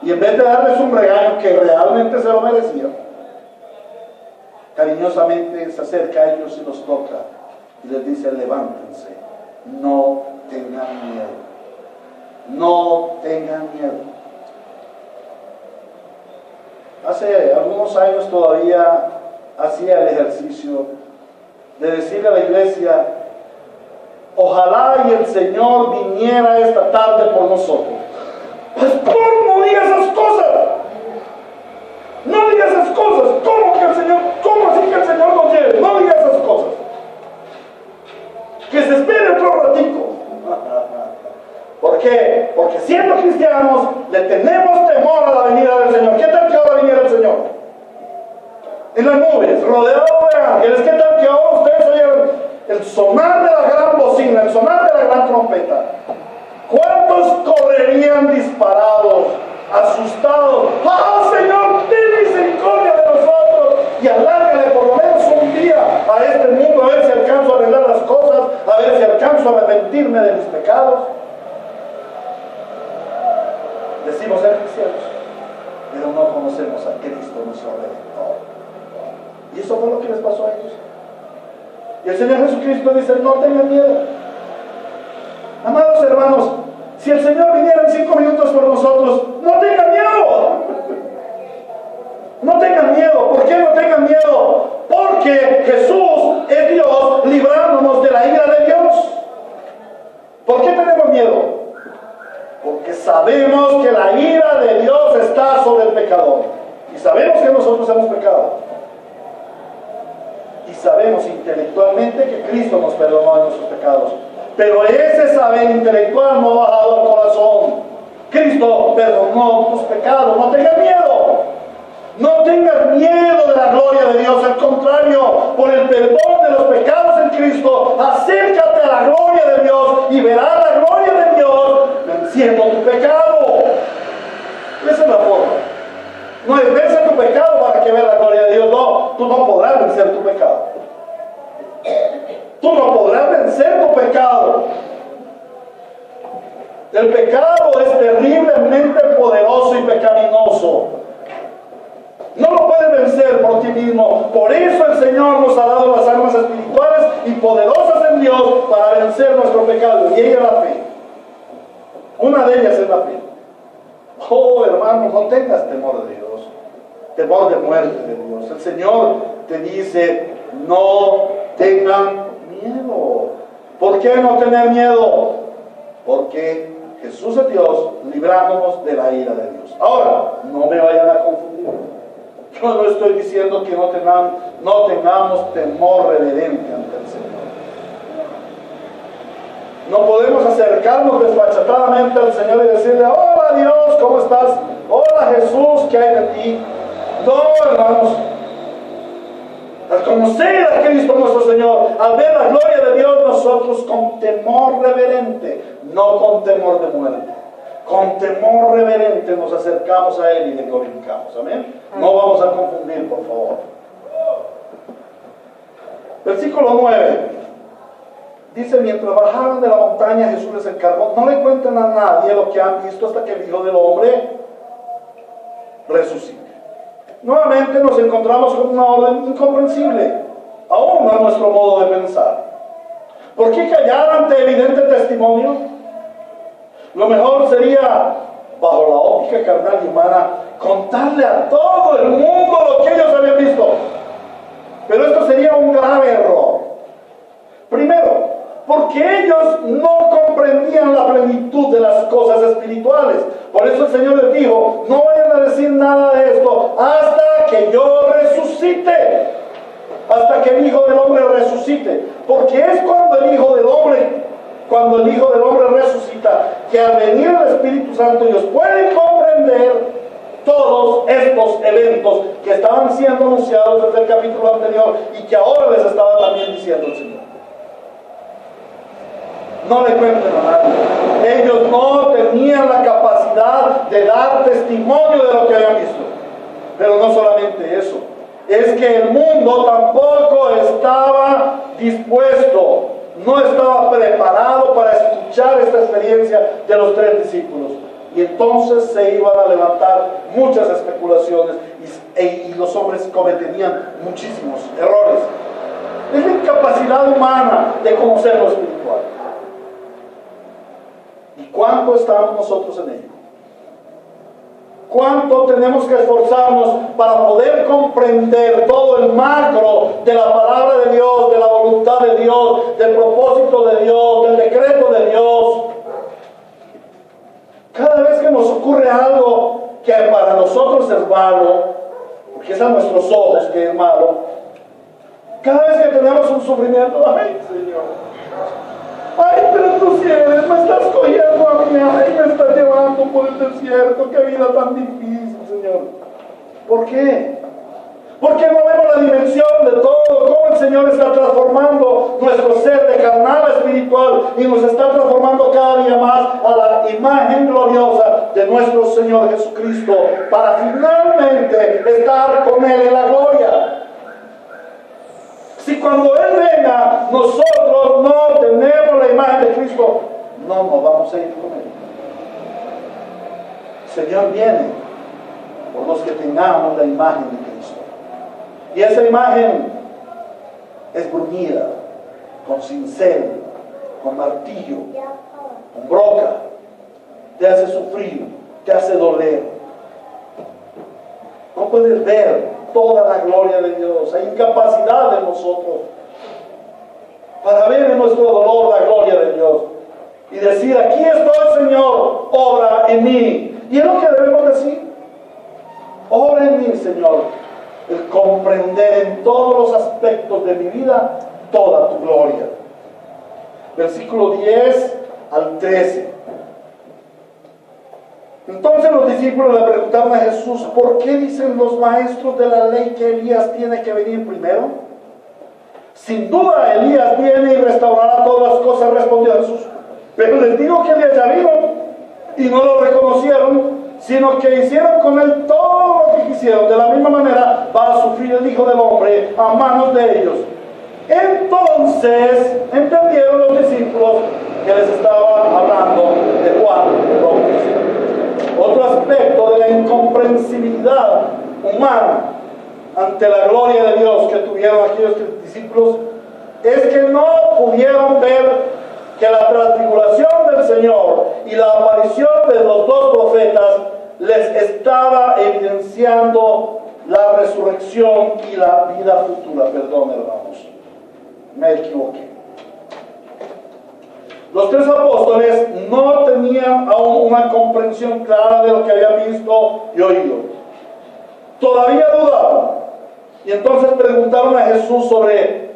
S1: Y en vez de darles un regaño que realmente se lo merecían, cariñosamente se acerca a ellos y los toca y les dice: levántense, no tengan miedo, no tengan miedo. Hace algunos años todavía hacía el ejercicio de decirle a la iglesia: ojalá y el Señor viniera esta tarde por nosotros. Pastor, no diga esas cosas. No diga esas cosas. ¿Cómo así que el Señor nos lleve? No diga esas cosas. Que se espere otro ratico. ¿Por qué? Porque siendo cristianos le tenemos temor a la venida del Señor. ¿Qué tal que ahora viniera el Señor? En las nubes, rodeado de ángeles. ¿Qué tal que ahora ustedes oyeron el sonar de la gran bocina, el sonar de la gran trompeta? ¿Cuántos correrían disparados, asustados? ¡Ah, Señor, ten misericordia de nosotros! Y alárgale por lo menos un día a este mundo, a ver si alcanzo a arreglar las cosas, a ver si alcanzo a arrepentirme de mis pecados. Decimos ser cristianos, pero no conocemos a Cristo nuestro Redentor. Y eso fue lo que les pasó a ellos. Y el Señor Jesucristo dice: no tengan miedo. Amados hermanos, si el Señor viniera en 5 minutos por nosotros, no tengan miedo. No tengan miedo. ¿Por qué no tengan miedo? Porque Jesús es Dios librándonos de la ira de Dios. ¿Por qué tenemos miedo? Porque sabemos que la ira de Dios está sobre el pecador. Y sabemos que nosotros hemos pecado. Y sabemos intelectualmente que Cristo nos perdonó de nuestros pecados. Pero ese saber intelectual no ha bajado al corazón. Cristo perdonó tus pecados. No tengas miedo. No tengas miedo de la gloria de Dios. Al contrario, por el perdón de los pecados en Cristo, acércate a la gloria de Dios y verás la gloria de Dios venciendo tu pecado. Esa es la forma. No es vence tu pecado para que veas la gloria de Dios. No, tú no podrás vencer tu pecado. Tú no podrás vencer tu pecado. El pecado es terriblemente poderoso y pecaminoso. No lo puedes vencer por ti mismo. Por eso el Señor nos ha dado las armas espirituales y poderosas en Dios para vencer nuestro pecado. Y ella es la fe. Una de ellas es la fe. Oh, hermano, no tengas temor de Dios. Temor de muerte de Dios. El Señor te dice: no tengan miedo. ¿Por qué no tener miedo? Porque Jesús es Dios, librándonos de la ira de Dios. Ahora, no me vayan a confundir. Yo no estoy diciendo que no tengamos temor reverente ante el Señor. No podemos acercarnos desfachatadamente al Señor y decirle: hola Dios, ¿cómo estás? Hola Jesús, ¿qué hay de ti? No, hermanos. Al conocer a Cristo nuestro Señor, al ver la gloria de Dios, nosotros con temor reverente, no con temor de muerte, con temor reverente nos acercamos a Él y le glorificamos. Amén. No vamos a confundir, por favor. Versículo 9 dice: mientras bajaban de la montaña, Jesús les encargó: no le cuenten a nadie lo que han visto hasta que el Hijo del Hombre resucite. Nuevamente nos encontramos con una orden incomprensible, aún a nuestro modo de pensar. ¿Por qué callar ante evidente testimonio? Lo mejor sería, bajo la óptica carnal y humana, contarle a todo el mundo lo que ellos habían visto. Pero esto sería un grave error. Primero, porque ellos no comprendían la plenitud de las cosas espirituales. Por eso el Señor les dijo: no vayan a decir nada de esto hasta que yo resucite, hasta que el Hijo del Hombre resucite. Porque es cuando el Hijo del Hombre resucita, que al venir el Espíritu Santo ellos pueden comprender todos estos eventos que estaban siendo anunciados desde el capítulo anterior y que ahora les estaba también diciendo el Señor. No le cuenten a nadie. Ellos no tenían la capacidad de dar testimonio de lo que habían visto. Pero no solamente eso, es que el mundo tampoco estaba dispuesto, no estaba preparado para escuchar esta experiencia de los 3 discípulos. Y entonces se iban a levantar muchas especulaciones y los hombres cometerían muchísimos errores. Es la incapacidad humana de conocer lo espiritual. ¿Y cuánto estamos nosotros en ello? ¿Cuánto tenemos que esforzarnos para poder comprender todo el macro de la palabra de Dios, de la voluntad de Dios, del propósito de Dios, del decreto de Dios? Cada vez que nos ocurre algo que para nosotros es malo, porque es a nuestros ojos que es malo, cada vez que tenemos un sufrimiento: ay Señor, ay, pero tú sí eres, me estás cogiendo a mí, ay, me estás llevando por el desierto, qué vida tan difícil, Señor. ¿Por qué? Porque no vemos la dimensión de todo, cómo el Señor está transformando nuestro ser de carnal a espiritual y nos está transformando cada día más a la imagen gloriosa de nuestro Señor Jesucristo, para finalmente estar con Él en la gloria. Si cuando Él venga nosotros no tenemos la imagen de Cristo, no nos vamos a ir con Él. El Señor viene por los que tengamos la imagen de Cristo. Y esa imagen es bruñida con cincel, con martillo, con broca. Te hace sufrir, te hace doler. No puedes ver toda la gloria de Dios. Hay incapacidad de nosotros para ver en nuestro dolor la gloria de Dios y decir: aquí estoy, Señor, obra en mí. Y es lo que debemos decir: obra en mí, Señor. El comprender en todos los aspectos de mi vida toda tu gloria. Versículo 10 al 13. Entonces los discípulos le preguntaron a Jesús: ¿por qué dicen los maestros de la ley que Elías tiene que venir primero? Sin duda Elías viene y restaurará todas las cosas, respondió Jesús. Pero les digo que Elías ya vino y no lo reconocieron, sino que hicieron con él todo lo que quisieron. De la misma manera va a sufrir el Hijo del Hombre a manos de ellos. Entonces entendieron los discípulos que les estaba hablando de Juan el Bautista. Otro aspecto de la incomprensibilidad humana ante la gloria de Dios que tuvieron aquellos discípulos es que no pudieron ver que la transfiguración del Señor y la aparición de los 2 profetas les estaba evidenciando la resurrección y la vida futura. Perdón, hermanos. me equivoqué. Los tres apóstoles no tenían aún una comprensión clara de lo que habían visto y oído. Todavía dudaban. Y entonces preguntaron a Jesús sobre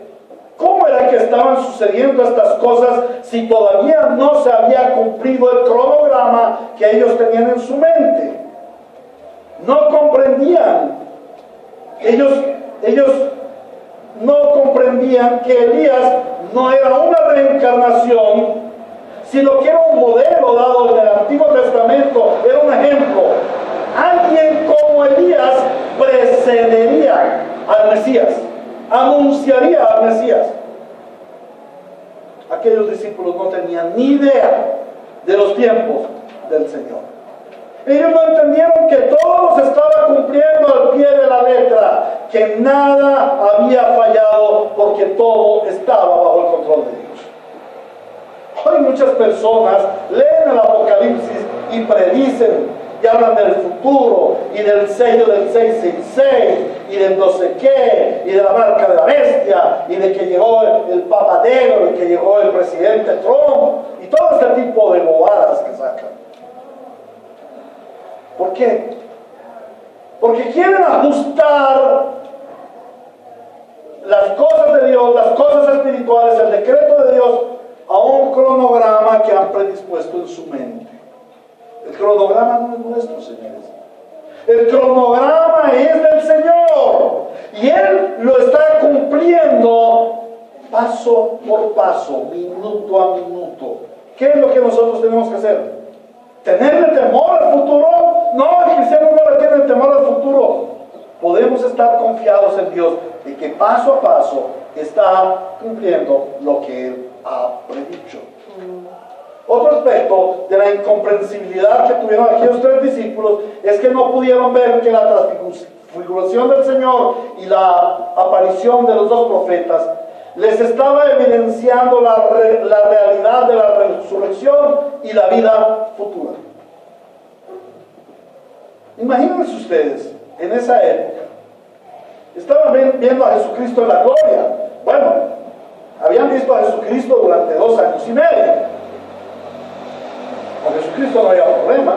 S1: cómo era que estaban sucediendo estas cosas si todavía no se había cumplido el cronograma que ellos tenían en su mente. No comprendían. Ellos no comprendían que Elías no era una reencarnación, sino que era un modelo dado en el Antiguo Testamento, era un ejemplo. Alguien como Elías precedería al Mesías, anunciaría al Mesías. Aquellos discípulos no tenían ni idea de los tiempos del Señor. Ellos no entendieron que todo se estaba cumpliendo al pie de la letra, que nada había fallado porque todo estaba bajo el control de Dios. Hoy muchas personas leen el Apocalipsis y predicen y hablan del futuro y del sello del 666 y del no sé qué y de la marca de la bestia y de que llegó el Papa Negro y que llegó el presidente Trump y todo este tipo de bobadas que sacan. ¿Por qué? Porque quieren ajustar las cosas de Dios, las cosas espirituales, el decreto de Dios a un cronograma que han predispuesto en su mente. El cronograma no es nuestro, señores. El cronograma es del Señor y Él lo está cumpliendo paso por paso, minuto a minuto. ¿Qué es lo que nosotros tenemos que hacer? ¿Tenerle temor al futuro? No, el cristiano no le tiene temor al futuro. Podemos estar confiados en Dios de que paso a paso está cumpliendo lo que Él ha predicho. Otro aspecto de la incomprensibilidad que tuvieron aquellos tres discípulos es que no pudieron ver que la transfiguración del Señor y la aparición de los dos profetas les estaba evidenciando la realidad de la resurrección y la vida futura. Imagínense ustedes, en esa época, estaban viendo a Jesucristo en la gloria. Bueno, habían visto a Jesucristo durante 2 años y medio. Con Jesucristo no había problema.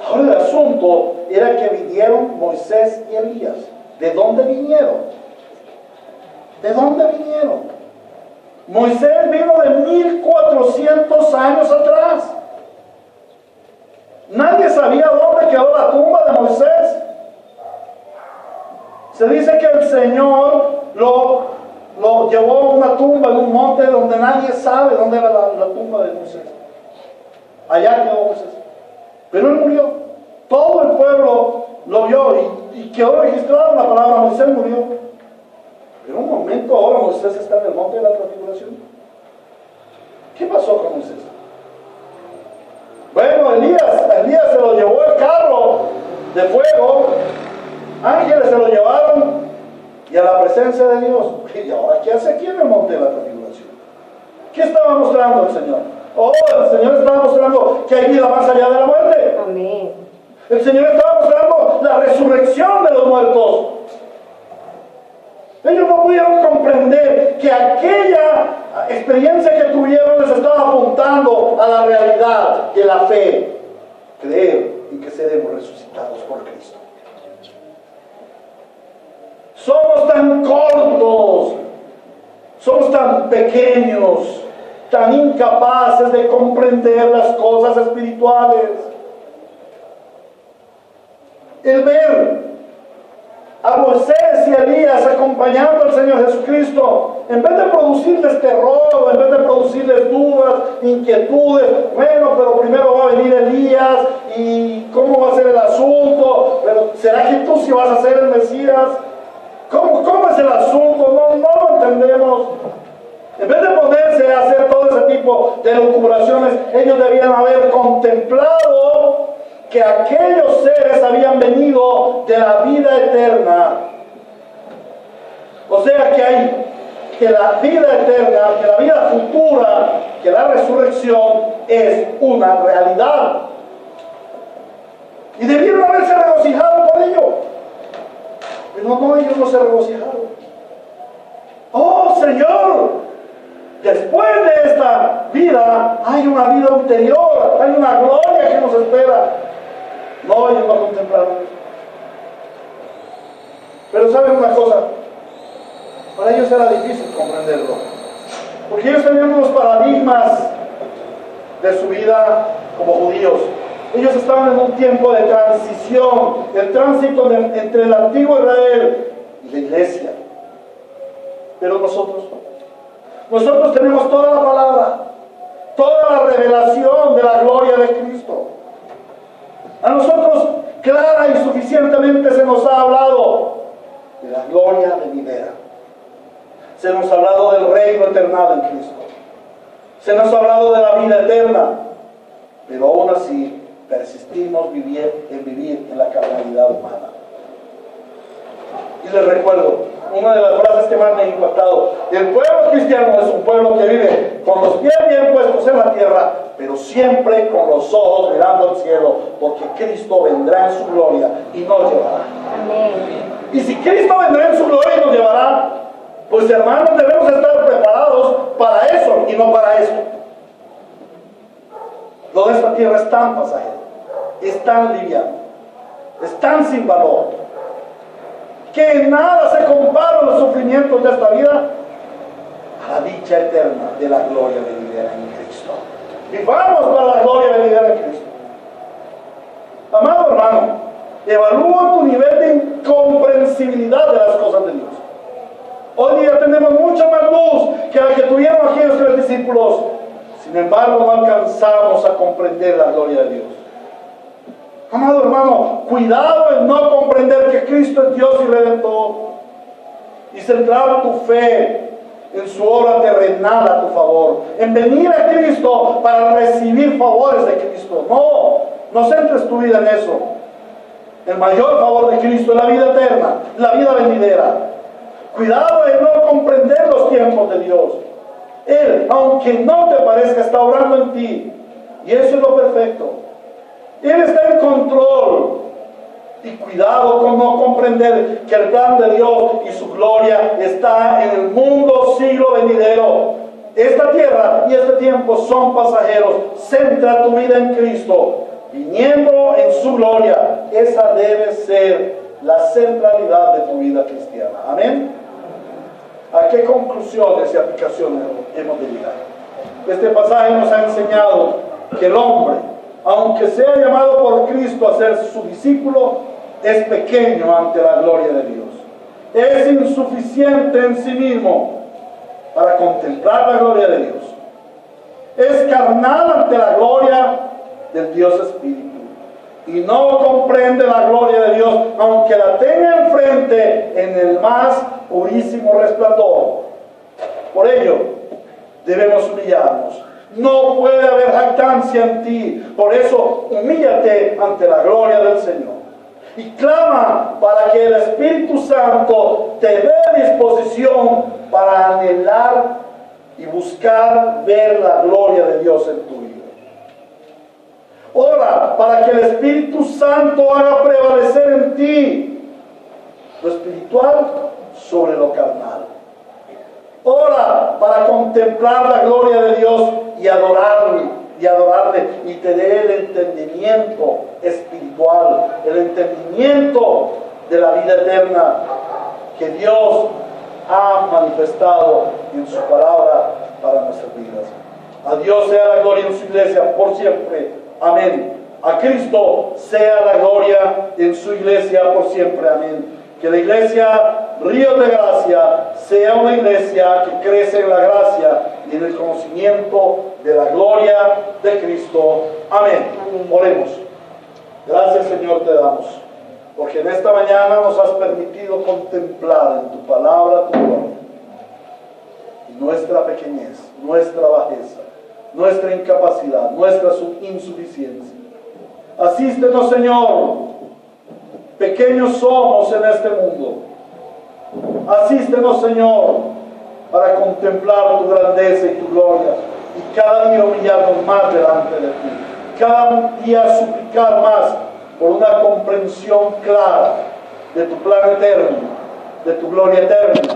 S1: Ahora el asunto era que vinieron Moisés y Elías. ¿De dónde vinieron? ¿De dónde vinieron? Moisés vino de 1400 años atrás. Nadie sabía dónde quedó la tumba de Moisés. Se dice que el Señor lo llevó a una tumba en un monte donde nadie sabe dónde era la tumba de Moisés. Allá quedó Moisés. Pero él murió. Todo el pueblo lo vio y quedó registrado en la palabra Moisés murió. En un momento ahora Moisés está en el monte de la transfiguración. ¿Qué pasó con Moisés? Bueno, Elías se lo llevó el carro de fuego. Ángeles se lo llevaron y a la presencia de Dios. ¿Y ahora qué hace aquí en el monte de la transfiguración? ¿Qué estaba mostrando el Señor? Oh, el Señor estaba mostrando que hay vida más allá de la muerte.
S2: Amén.
S1: El Señor estaba mostrando la resurrección de los muertos. Ellos no pudieron comprender que aquella experiencia que tuvieron les estaba apuntando a la realidad de la fe. Creer en que seremos resucitados por Cristo. Somos tan cortos, somos tan pequeños, tan incapaces de comprender las cosas espirituales. El ver a Moisés y a Elías acompañando al Señor Jesucristo, en vez de producirles terror, en vez de producirles dudas, inquietudes, bueno, pero primero va a venir Elías y cómo va a ser el asunto, pero ¿será que tú sí vas a ser el Mesías? ¿Cómo es el asunto? No lo entendemos. En vez de ponerse a hacer todo ese tipo de lucubraciones, ellos debían haber contemplado que aquellos seres habían venido de la vida eterna. O sea que la vida eterna, que la vida futura, que la resurrección es una realidad. Y debieron haberse regocijado por ello. Pero no, ellos no se regocijaron. Oh, Señor, después de esta vida hay una vida ulterior, hay una gloria que nos espera. No, ellos no contemplaron eso. Pero ¿saben una cosa? Para ellos era difícil comprenderlo, porque ellos tenían unos paradigmas de su vida como judíos. Ellos estaban en un tiempo de transición, el tránsito entre el antiguo Israel y la iglesia. Pero nosotros tenemos toda la palabra, toda la revelación de la gloria de Cristo. A nosotros clara y suficientemente se nos ha hablado de la gloria venidera. Se nos ha hablado del reino eterno en Cristo. Se nos ha hablado de la vida eterna. Pero aún así persistimos en vivir en la carnalidad humana. Y les recuerdo, una de las frases que más me ha impactado: el pueblo cristiano es un pueblo que vive con los pies bien puestos en la tierra, pero siempre con los ojos mirando al cielo, porque Cristo vendrá en su gloria y nos llevará. Amén. Y si Cristo vendrá en su gloria y nos llevará, pues hermanos, debemos estar preparados para eso y no para eso. Lo de esta tierra es tan pasajero, es tan liviano, es tan sin valor, que en nada se comparan los sufrimientos de esta vida a la dicha eterna de la gloria venidera en Cristo. Vivamos para la gloria venidera en Cristo. Amado hermano, evalúa tu nivel de incomprensibilidad de las cosas de Dios. Hoy día tenemos mucha más luz que la que tuvieron aquellos 3 discípulos. Sin embargo, no alcanzamos a comprender la gloria de Dios. Amado hermano, cuidado en no comprender que Cristo es Dios y Redentor, y centrar tu fe en su obra terrenal a tu favor, en venir a Cristo para recibir favores de Cristo. No centres tu vida en eso. El mayor favor de Cristo es la vida eterna, la vida venidera. Cuidado en no comprender los tiempos de Dios. Él, aunque no te parezca, está obrando en ti, y eso es lo perfecto. Él está en control. Y cuidado con no comprender que el plan de Dios y su gloria está en el mundo siglo venidero. Esta tierra y este tiempo son pasajeros. Centra tu vida en Cristo, viniendo en su gloria. Esa debe ser la centralidad de tu vida cristiana. Amén. ¿A qué conclusiones y aplicaciones hemos de llegar? Este pasaje nos ha enseñado que el hombre, aunque sea llamado por Cristo a ser su discípulo, es pequeño ante la gloria de Dios. Es insuficiente en sí mismo para contemplar la gloria de Dios. Es carnal ante la gloria del Dios Espíritu. Y no comprende la gloria de Dios, aunque la tenga enfrente en el más purísimo resplandor. Por ello, debemos humillarnos. No puede haber jactancia en ti. Por eso, humíllate ante la gloria del Señor. Y clama para que el Espíritu Santo te dé disposición para anhelar y buscar ver la gloria de Dios en tu vida. Ora para que el Espíritu Santo haga prevalecer en ti lo espiritual sobre lo carnal. Ora para contemplar la gloria de Dios y adorarle, y te dé el entendimiento espiritual, el entendimiento de la vida eterna que Dios ha manifestado en su palabra para nuestras vidas. A Dios sea la gloria en su iglesia por siempre. Amén. A Cristo sea la gloria en su iglesia por siempre. Amén. Que la iglesia Ríos de Gracia sea una iglesia que crece en la gracia y en el conocimiento de la gloria de Cristo. Amén. Amén. Oremos. Gracias, Señor, te damos, porque en esta mañana nos has permitido contemplar en tu palabra tu gloria y nuestra pequeñez, nuestra bajeza, nuestra incapacidad, nuestra insuficiencia. Asístenos, Señor. Pequeños somos en este mundo. Asístenos, Señor, para contemplar tu grandeza y tu gloria, y cada día humillarnos más delante de ti, cada día suplicar más por una comprensión clara de tu plan eterno, de tu gloria eterna,